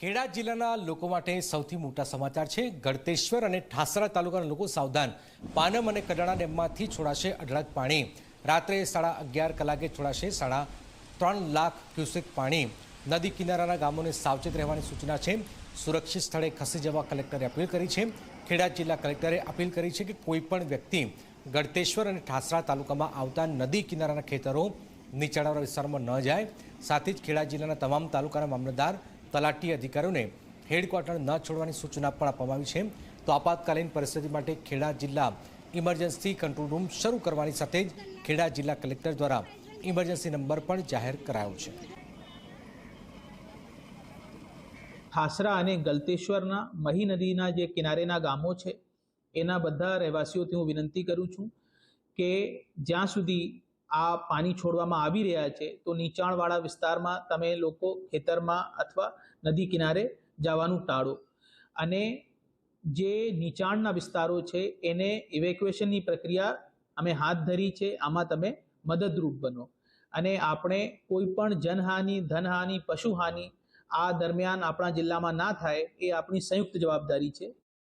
ખેડા જિલ્લાના લોકો માટે સૌથી મોટા સમાચાર છે। ગળતેશ્વર અને ઠાસરા તાલુકાના લોકો સાવધાન। પાનમ અને કડાણા ડેમમાંથી છોડાશે અઢળક પાણી। રાત્રે 11:30 કલાકે છોડાશે 3.5 લાખ ક્યુસેક પાણી। નદી કિનારાના ગામોને સાવચેત રહેવાની સૂચના છે। સુરક્ષિત સ્થળે ખસી જવા કલેક્ટરે અપીલ કરી છે। ખેડા જિલ્લા કલેક્ટરે અપીલ કરી છે કે કોઈપણ વ્યક્તિ ગળતેશ્વર અને ઠાસરા તાલુકામાં આવતા નદી કિનારાના ખેતરો નીચાણવાળા વિસ્તારોમાં ન જાય। સાથે જ ખેડા જિલ્લાના તમામ તાલુકાના મામલતદાર તલાટી અધિકારીઓને હેડક્વાર્ટર ન છોડવાની સૂચના પણ આપવામાં આવી છે। તો આપાતકાલીન પરિસ્થિતિ માટે ખેડા જિલ્લા ઇમરજન્સી કંટ્રોલ રૂમ શરૂ કરવાની સાથે જ ખેડા જિલ્લા કલેક્ટર દ્વારા ઇમરજન્સી નંબર પણ જાહેર કરાયો છે। ઠાસરા અને ગળતેશ્વરના મહી નદીના જે કિનારેના ગામો છે એના બધા રહેવાસીઓથી હું વિનંતી કરું છું કે જ્યાં સુધી આ પાણી છોડવામાં આવી રહ્યા છે તો નીચાણવાળા વિસ્તારમાં તમે લોકો ખેતરમાં અથવા નદી કિનારે જવાનું ટાળો। અને જે નીચાણના વિસ્તારો છે એને ઇવેક્યુએશનની પ્રક્રિયા અમે હાથ ધરી છે, આમાં તમે મદદરૂપ બનો। અને આપણે કોઈ પણ જનહાનિ, ધનહાનિ, પશુહાનિ આ દરમિયાન આપણા જિલ્લામાં ના થાય એ આપણી સંયુક્ત જવાબદારી છે।